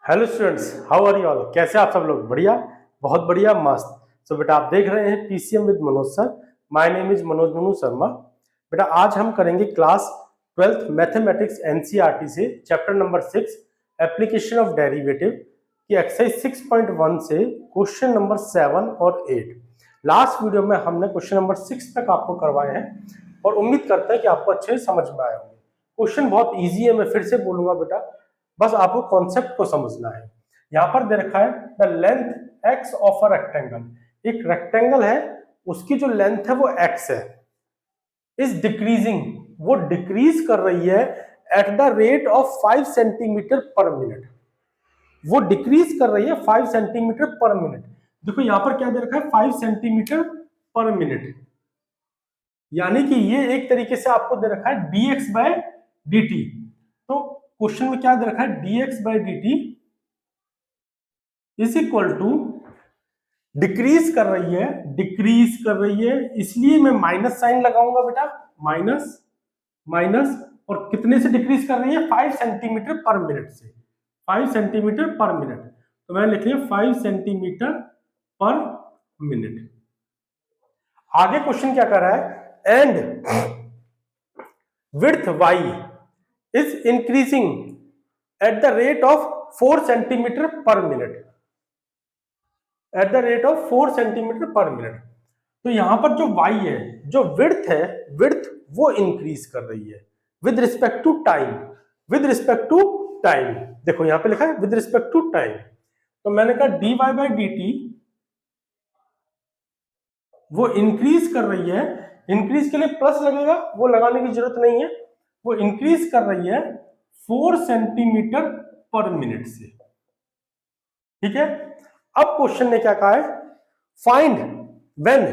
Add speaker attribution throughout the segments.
Speaker 1: Hello students, how are you all? कैसे आप सब लोग? बढ़िया, बहुत बढ़िया, मस्त। सो बेटा, आप देख रहे हैं PCM with Manoj sir. My name is Manoj Manu Sharma. बेटा, आज हम करेंगे क्लास 12th मैथमेटिक्स एनसीईआरटी से chapter number 6 application of derivative की एक्सरसाइज 6.1 से क्वेश्चन नंबर 7 और 8। लास्ट वीडियो में हमने क्वेश्चन नंबर 6 तक आपको करवाए हैं और उम्मीद करते हैं कि आपको अच्छे समझ में आए होंगे। क्वेश्चन बहुत ईजी है, मैं फिर से बोलूंगा बेटा, बस आपको कॉन्सेप्ट को समझना है। यहां पर दे रखा है the length x of a rectangle. एक रेक्टेंगल है, उसकी जो लेंथ है वो एक्स है, इज डिक्रीजिंग, वो डिक्रीज कर रही है at the rate of 5 centimetre पर मिनट। वो डिक्रीज कर रही है 5 सेंटीमीटर पर मिनट। देखो यहां पर क्या दे रखा है, 5 सेंटीमीटर पर मिनट, यानी कि ये एक तरीके से आपको दे रखा है dx बाय dt। तो क्वेश्चन में क्या दे रखा है, dx by dt is equal to, decrease कर रही है, इसलिए मैं माइनस साइन लगाऊंगा बेटा, माइनस माइनस। और कितने से डिक्रीज कर रही है, 5 सेंटीमीटर पर मिनट से, 5 सेंटीमीटर पर मिनट। तो मैं लिख लिया 5 सेंटीमीटर पर मिनट। आगे क्वेश्चन क्या कर रहा है, and width y is increasing at the rate of 4 centimetre पर minute, at the rate of 4 centimetre पर मिनट। तो यहां पर जो y है, जो विड्थ है, विड्थ वो इंक्रीज कर रही है with respect to time, with respect to time. देखो यहां पे लिखा है विद रिस्पेक्ट टू टाइम। तो मैंने कहा dy बाय dt वो इंक्रीज कर रही है, इंक्रीज के लिए प्लस लगेगा, वो लगाने की जरूरत नहीं है, वो इंक्रीज कर रही है 4 सेंटीमीटर पर मिनट से। ठीक है, अब क्वेश्चन ने क्या कहा है, find when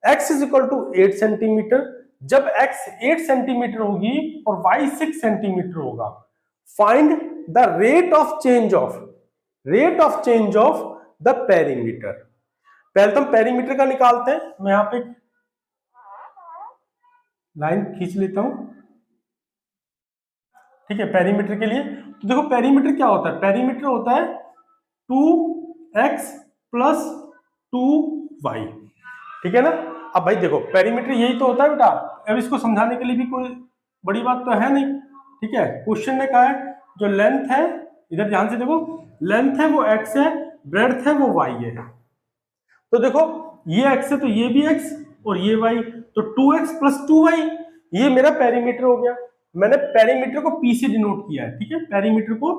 Speaker 1: x is equal to 8 centimetre, जब x 8 सेंटीमीटर होगी और y 6 सेंटीमीटर होगा, find the rate of change of the perimeter. पहले तो हम पेरीमीटर का निकालते हैं। मैं यहां पे लाइन खींच लेता हूं, ठीक है, पेरीमीटर के लिए। तो देखो पेरीमीटर क्या होता है, पेरीमीटर होता है 2x प्लस 2y, ठीक है ना। अब भाई देखो पेरीमीटर यही तो होता है बेटा, अब इसको समझाने के लिए भी कोई बड़ी बात तो है नहीं। ठीक है, क्वेश्चन ने कहा है जो लेंथ है, इधर ध्यान से देखो, लेंथ है वो x है, ब्रेड्थ है वो y है। तो देखो ये x है तो ये भी x और ये y, तो 2x प्लस 2y, ये मेरा पेरीमीटर हो गया। मैंने पेरीमीटर को p से डिनोट किया है, ठीक है, पेरीमीटर को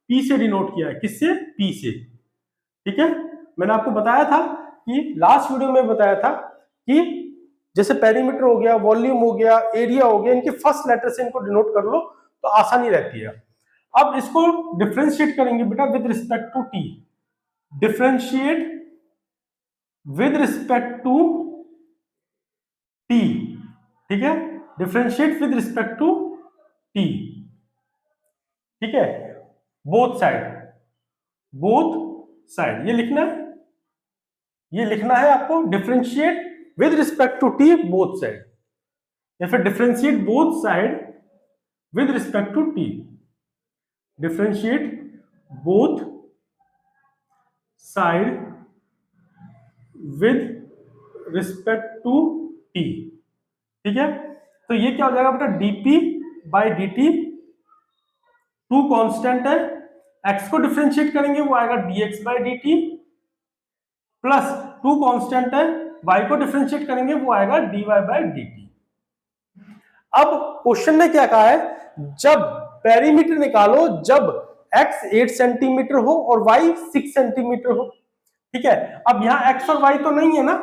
Speaker 1: p से डिनोट किया है, किससे, p से। ठीक है, मैंने आपको बताया था कि लास्ट वीडियो में बताया था कि जैसे पेरीमीटर हो गया, वॉल्यूम हो गया, एरिया हो गया, इनके फर्स्ट लेटर से इनको डिनोट कर लो तो आसानी रहती है। अब इसको डिफरेंशिएट करेंगे बेटा with respect to t, differentiate with respect to t, ठीक है, differentiate with respect to t, ठीक है, बोथ साइड ये लिखना है, ये लिखना है आपको, differentiate with respect to t both side, या फिर differentiate both side with respect to t, differentiate both side with respect to t, ठीक है। तो ये क्या हो जाएगा बेटा, dp by dt, two constant है, x को डिफरेंशिएट करेंगे वो आएगा dx by dt, plus two constant है, y को डिफरेंशिएट करेंगे वो आएगा dy बाई dt। अब क्वेश्चन ने क्या कहा है, जब पेरीमीटर निकालो जब x 8 सेंटीमीटर हो और y 6 सेंटीमीटर हो। ठीक है, अब यहां x और y तो नहीं है ना,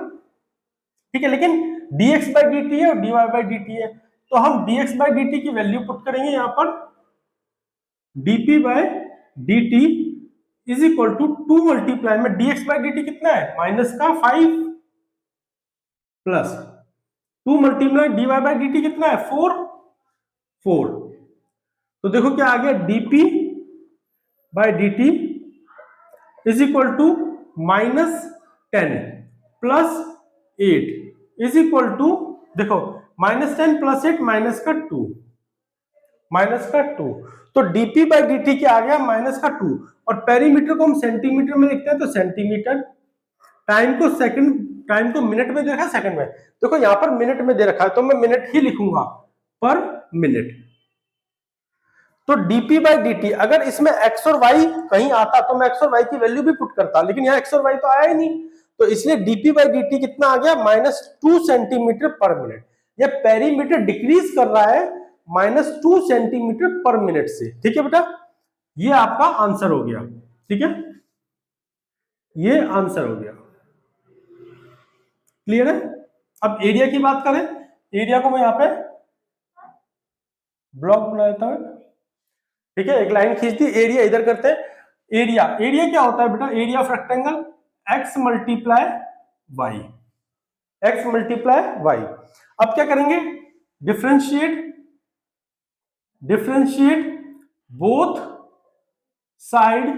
Speaker 1: ठीक है, लेकिन dx बाई dt है और dy बाई dt है, तो हम dx बाई dt की वैल्यू पुट करेंगे यहां पर, dp by dt is equal to 2 multiply में dx बाई dt कितना है, माइनस का 5, plus 2 multiply dy by dt कितना है, 4। तो देखो क्या आ गया, dp by dt is equal to -10 plus 8 is equal to, देखो -10 प्लस 8 माइनस का 2, माइनस का 2। तो डीपी बाई डी क्या आ गया, माइनस का 2। और पेरीमीटर को हम सेंटीमीटर में लिखते हैं, तो सेंटीमीटर। टाइम को सेकंड, टाइम को मिनट में दे रखा है, सेकंड में। देखो यहाँ पर मिनट में दे रखा है तो मैं मिनट ही लिखूंगा, पर मिनट। तो डीपी बाई डी, अगर इसमें एक्स और वाई कहीं आता तो मैं एक्स और वाई की वैल्यू भी पुट करता, लेकिन यहाँ एक्स और वाई तो आया ही नहीं, तो इसलिए डीपी बाई डी कितना आ गया, -2 सेंटीमीटर पर मिनट। ये पेरीमीटर डिक्रीज कर रहा है -2 सेंटीमीटर पर मिनट से। ठीक है बेटा, ये आपका आंसर हो गया। ठीक है, ये आंसर हो गया। क्लियर है। अब एरिया की बात करें, एरिया को मैं यहां पे ब्लॉक बना देता हूं। ठीक है, एक लाइन खींच दी, एरिया इधर करते हैं। एरिया, एरिया क्या होता है बेटा, area of rectangle x multiply y, x multiply y. अब क्या करेंगे, differentiate, differentiate both side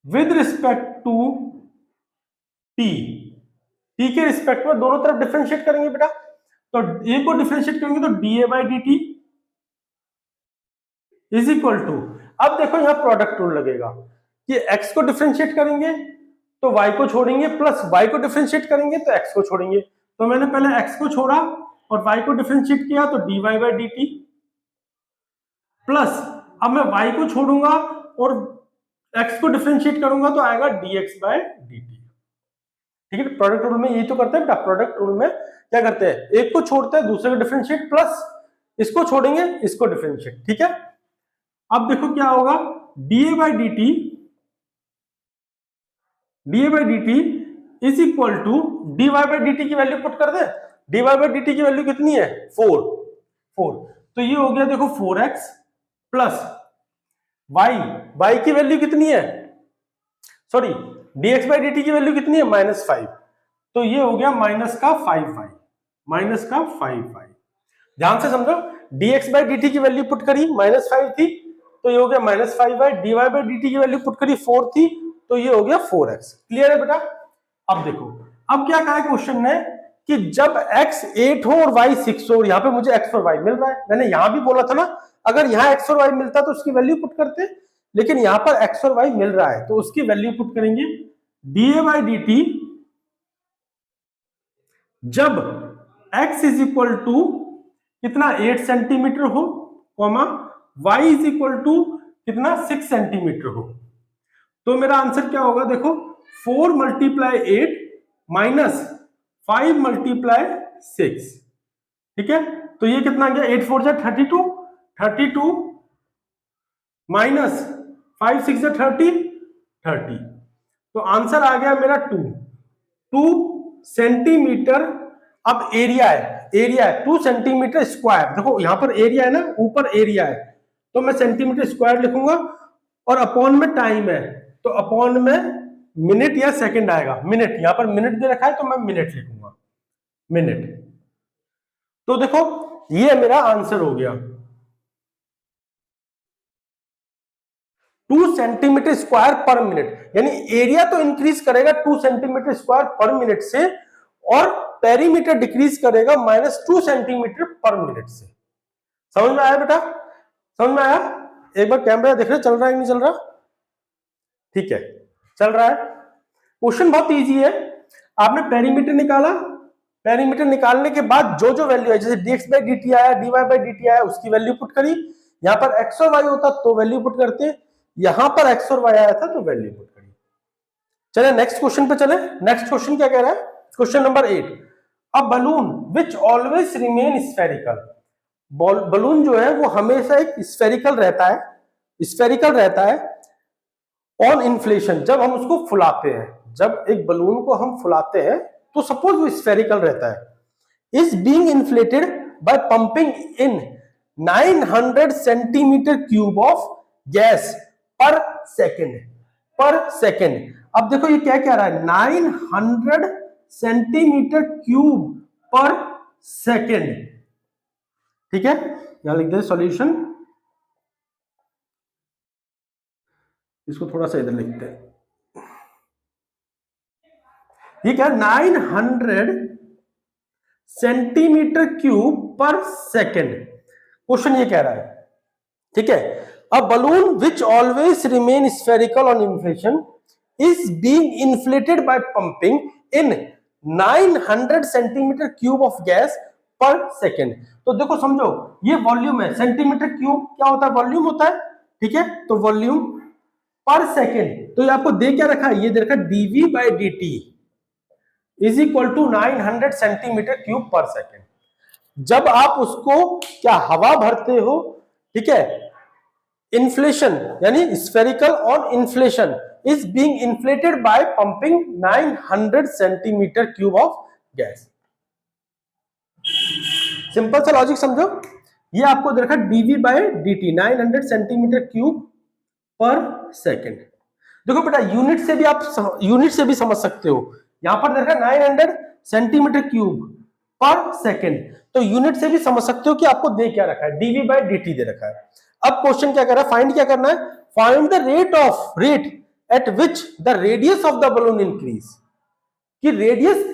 Speaker 1: with respect to t, t के रिस्पेक्ट में दोनों तरफ डिफरेंशिएट करेंगे बेटा। तो a को डिफरेंशिएट करेंगे तो dA by dt is equal to, अब देखो यहां प्रोडक्ट रूल लगेगा कि x को डिफरेंशिएट करेंगे तो y को छोड़ेंगे, प्लस y को डिफरेंशिएट करेंगे तो x को छोड़ेंगे। तो मैंने पहले x को छोड़ा और y को डिफरेंशिएट किया तो dy बाई dt, प्लस अब मैं y को छोड़ूंगा और x को डिफरेंशिएट करूंगा तो आएगा dx बाई dt। ठीक है, प्रोडक्ट रूल में यही तो करते हैं बेटा। प्रोडक्ट रूल में क्या करते हैं, एक को छोड़ते हैं दूसरे को डिफरेंशिएट, प्लस इसको छोड़ेंगे इसको डिफरेंशिएट। ठीक है, अब देखो क्या होगा, dA by dt, dA by dt is equal to dy by dt की वैल्यू पुट कर दे। dy बाई dt की वैल्यू कितनी है, 4, 4। तो ये हो गया देखो 4x प्लस y की वैल्यू कितनी है, सॉरी dx बाई dt की वैल्यू कितनी है, -5। तो ये हो गया माइनस का 5y, माइनस का 5y। ध्यान से समझो, dx बाई dt की वैल्यू पुट करी -5 थी तो ये हो गया -5y, dy बाई dt की वैल्यू पुट करी 4 थी तो ये हो गया 4x। क्लियर है बेटा। अब देखो, अब क्या कहा है क्वेश्चन ने कि जब x 8 हो और y 6 हो, और यहाँ पे मुझे x और y मिल रहा है। मैंने यहां भी बोला था ना, अगर यहाँ x और y मिलता तो उसकी वैल्यू पुट करते, लेकिन यहां पर x और y मिल रहा है तो उसकी वैल्यू पुट करेंगे। dA बाई dt जब x इज इक्वल टू कितना 8 सेंटीमीटर हो, comma y is equal to कितना 6 सेंटीमीटर हो, तो मेरा आंसर क्या होगा, देखो 4 मल्टीप्लाई 8 माइनस 5 मल्टीप्लाई 6। ठीक है, तो ये कितना आ गया, 8 4 जा 32, 32 माइनस 5 6 जा 30, 30। तो आंसर आ गया मेरा 2 सेंटीमीटर। अब एरिया है, एरिया है 2 सेंटीमीटर स्क्वायर। देखो यहां पर एरिया है ना, ऊपर एरिया है तो मैं सेंटीमीटर स्क्वायर लिखूंगा, और अपॉन में टाइम है तो अपॉन में मिनट या सेकंड आएगा। मिनट, यहां पर मिनट दे रखा है तो मैं मिनट लिखूंगा, मिनट। तो देखो ये मेरा आंसर हो गया, 2 सेंटीमीटर स्क्वायर पर मिनट। यानी एरिया तो इंक्रीज करेगा 2 सेंटीमीटर स्क्वायर पर मिनट से, और पेरीमीटर डिक्रीज करेगा -2 सेंटीमीटर पर मिनट से। समझ में आया बेटा, समझ में आया। एक बार कैमरा देख रहे, चल रहा है नहीं चल रहा, ठीक है चल रहा है। क्वेश्चन बहुत इजी है। आपने पेरीमीटर निकाला, पेरीमीटर निकालने के बाद जो जो वैल्यू है, जैसे dx बाई dt आया, dy बाई dt आया, उसकी वैल्यू पुट करी। यहां पर x और y होता तो वैल्यू पुट करते, यहां पर x और y आया था तो वैल्यू पुट करी। चले नेक्स्ट क्वेश्चन पे चले। नेक्स्ट क्वेश्चन क्या कह रहा है, question number 8, a balloon which always remain spherical. Balloon जो है वो हमेशा एक स्फेरिकल रहता है, स्फेरिकल रहता है ऑन इन्फ्लेशन, जब हम उसको फुलाते हैं। जब एक बलून को हम फुलाते हैं तो सपोज वो स्फेरिकल रहता है। Is being inflated by pumping in 900 centimetre cube of gas per second, per second. अब देखो ये क्या कह रहा है, 900 सेंटीमीटर क्यूब पर सेकेंड। ठीक है, यहां लिख दे सॉल्यूशन, इसको थोड़ा सा इधर लिखते हैं। ये क्या, 900 centimetre cube per second. Question ये कह रहा है, ठीक है, a balloon which always remain spherical on inflation is being inflated by pumping in 900 centimetre cube of gas per second. तो देखो समझो, ये वॉल्यूम है, सेंटीमीटर क्यूब क्या होता है, वॉल्यूम होता है, ठीक है, तो वॉल्यूम पर सेकेंड, तो ये आपको दे क्या रखा है, ये दे रखा है dv by D t is equal to 900 centimetre cube per second. जब आप उसको क्या हवा भरते हो, ठीक है, इन्फ्लेशन यानी spherical on inflation is being inflated by pumping 900 centimetre cube of gas. Simple सा लॉजिक समझो, ये आपको दे रखा dv by d 900 centimetre cube per second. देखो बेटा यूनिट से भी आप यूनिट से भी समझ सकते हो, यहां पर देखा 900 सेंटीमीटर क्यूब पर सेकेंड, तो यूनिट से भी समझ सकते हो कि आपको दे क्या रखा है, डीवी बाई डी दे रखा है। अब क्वेश्चन क्या कर रहा है, फाइंड क्या करना है, find the rate at which the radius of the balloon increase, कि रेडियस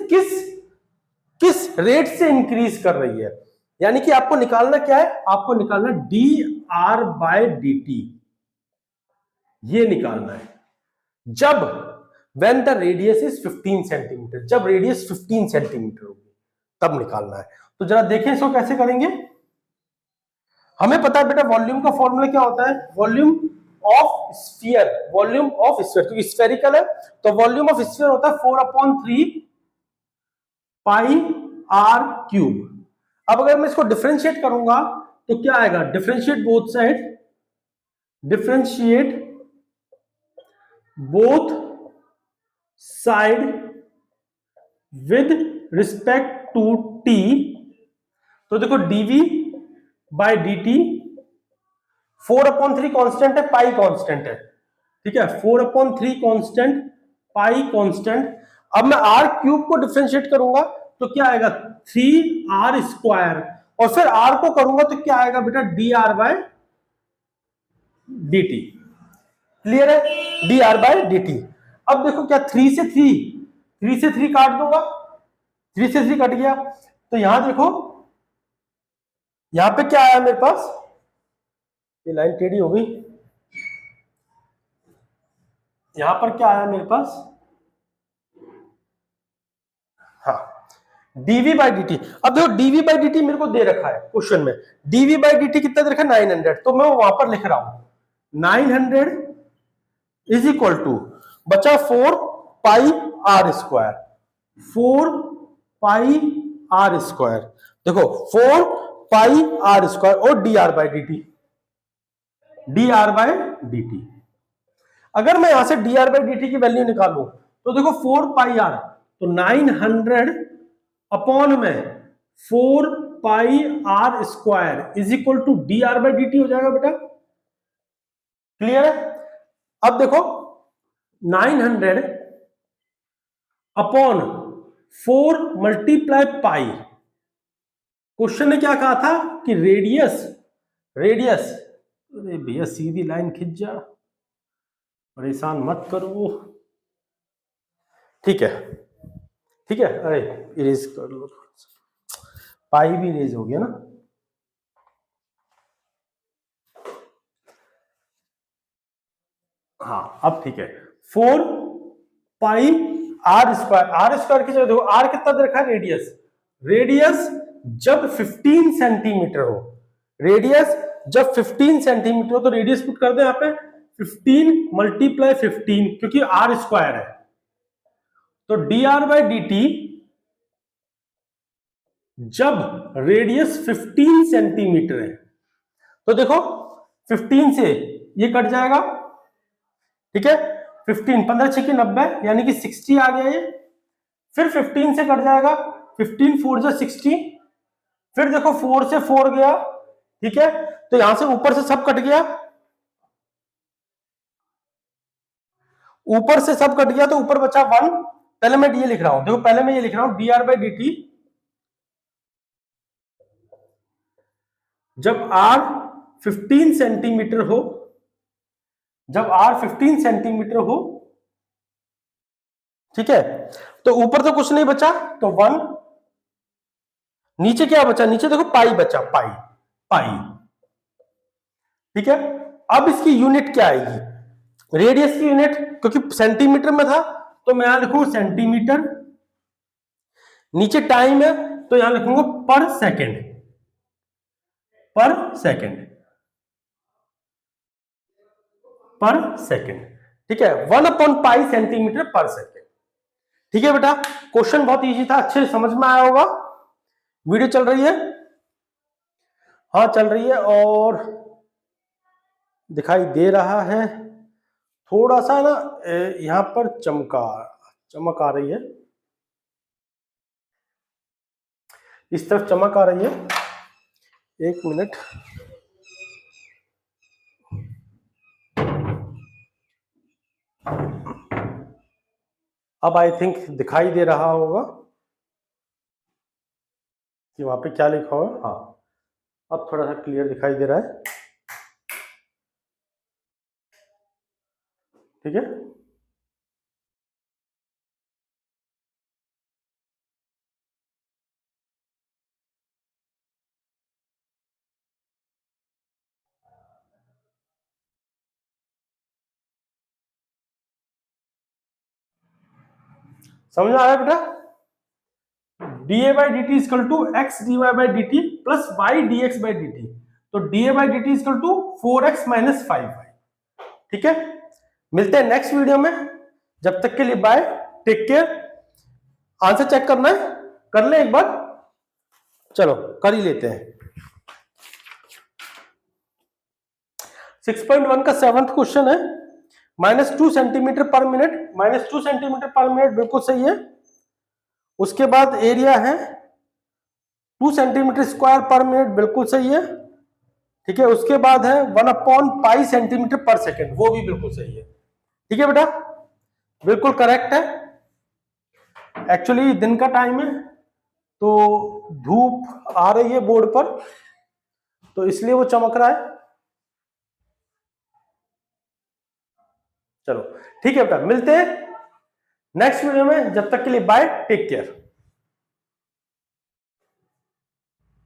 Speaker 1: किस रेट से इंक्रीज कर रही है, यानी कि आपको निकालना क्या है, आपको निकालना d are by D t, ये निकालना है जब when the radius is 15 centimetre, जब रेडियस 15 सेंटीमीटर होगी तब निकालना है। तो जरा देखें इसको कैसे करेंगे। हमें पता है बेटा वॉल्यूम का फॉर्मूला क्या होता है, volume of sphere, volume of sphere, क्योंकि स्फेरिकल है तो वॉल्यूम ऑफ स्फीयर होता है 4/3 पाई आर क्यूब। अब अगर मैं इसको डिफरेंशिएट करूंगा तो क्या आएगा, differentiate both side, differentiate both side with respect to t, तो देखो dv by D t 4/3 constant है, पाई कांस्टेंट है, ठीक है, 4/3 कांस्टेंट, पाई कांस्टेंट। अब मैं आर क्यूब को डिफरेंशिएट करूंगा तो क्या आएगा 3r स्क्वायर, और फिर r को करूंगा तो क्या आएगा बेटा D are by D T. Clear है, D are by D T. अब देखो क्या 3 से 3 काट दूंगा, 3 से 3 कट गया, तो यहां देखो यहां पे क्या आया मेरे पास, ये लाइन टेढ़ी हो गई, यहां पर क्या आया मेरे पास, हाँ dv बाई डी टी। अब देखो dv बाई डी टी मेरे को दे रखा है क्वेश्चन में, dv बाई डी टी कितना दे रखा है 900, तो मैं वहां पर लिख रहा हूं 900 इज इक्वल टू बचा 4 pi R square, 4 pi R square, देखो 4 पाई आर स्क्वायर और D R by D T, D R by D T. अगर मैं यहां से D R by D T की वैल्यू निकालूं तो देखो 4 पाई आर, तो 900 अपॉन में 4 pi R square is equal to D R by D T हो जाएगा बेटा। क्लियर है। अब देखो 900 अपॉन 4 मल्टीप्लाई पाई, क्वेश्चन ने क्या कहा था कि रेडियस, अरे भैया सीधी लाइन खिंच जा, परेशान मत करो, ठीक है, अरे इरेज कर लो, पाई भी इरेज हो गया ना, हाँ अब ठीक है, 4 पाई आर स्क्वायर की जगह देखो आर कितना दे रखा है, रेडियस जब 15 सेंटीमीटर हो, रेडियस जब 15 सेंटीमीटर हो तो रेडियस पुट कर दे यहां पे 15 मल्टीप्लाई 15, क्योंकि आर स्क्वायर है, तो D R by D T जब रेडियस 15 सेंटीमीटर है तो देखो 15 से ये कट जाएगा, ठीक है, 15 15 6 90 यानी कि 60 आ गया ये, फिर 15 से कट जाएगा, 15 4 जा 60, फिर देखो 4 से 4 गया, ठीक है, तो यहां से ऊपर से सब कट गया, ऊपर से सब कट गया तो ऊपर बचा 1, पहले मैं ये लिख रहा हूं, देखो पहले मैं ये लिख रहा हूं D R by D T जब r 15 सेंटीमीटर हो, जब r 15 सेंटीमीटर हो, ठीक है, तो ऊपर तो कुछ नहीं बचा तो 1, नीचे क्या बचा, नीचे देखो पाई बचा, पाई ठीक है। अब इसकी यूनिट क्या आएगी, रेडियस की यूनिट, क्योंकि सेंटीमीटर में था तो मैं यहां लिखूंगा सेंटीमीटर, नीचे टाइम है तो यहां लिखूंगा पर second, per second, per second, ठीक है। 1/π सेंटीमीटर पर सेकेंड। ठीक है बेटा, क्वेश्चन बहुत इजी था, अच्छे से समझ में आया होगा। वीडियो चल रही है? हाँ चल रही है, और दिखाई दे रहा है थोड़ा सा ना, यहां पर चमक आ रही है, इस तरफ चमक आ रही है, एक मिनट। अब आई थिंक दिखाई दे रहा होगा कि वहां पे क्या लिखा हुआ है। हाँ, अब थोड़ा सा क्लियर दिखाई दे रहा है, ठीक है। समझ में आया बेटा? D A by D T is equal to x D y by D T plus y D x by D T, तो D A by D T is equal to 4x minus 5y। ठीक है, मिलते हैं नेक्स्ट वीडियो में, जब तक के लिए bye, take care. Answer check करना है, कर ले एक बार, चलो कर ही लेते हैं। 6.1 का 7th क्वेश्चन है, -2 सेंटीमीटर पर मिनट, -2 सेंटीमीटर पर मिनट बिल्कुल सही है। उसके बाद एरिया है 2 सेंटीमीटर स्क्वायर पर मिनट, बिल्कुल सही है, ठीक है। उसके बाद है 1/π सेंटीमीटर पर सेकेंड, वो भी बिल्कुल सही है, ठीक है बेटा, बिल्कुल करेक्ट है। एक्चुअली दिन का टाइम है तो धूप आ रही है बोर्ड पर, तो इसलिए वो चमक रहा है। चलो ठीक है बेटा, मिलते हैं नेक्स्ट वीडियो में, जब तक के लिए बाय, टेक केयर।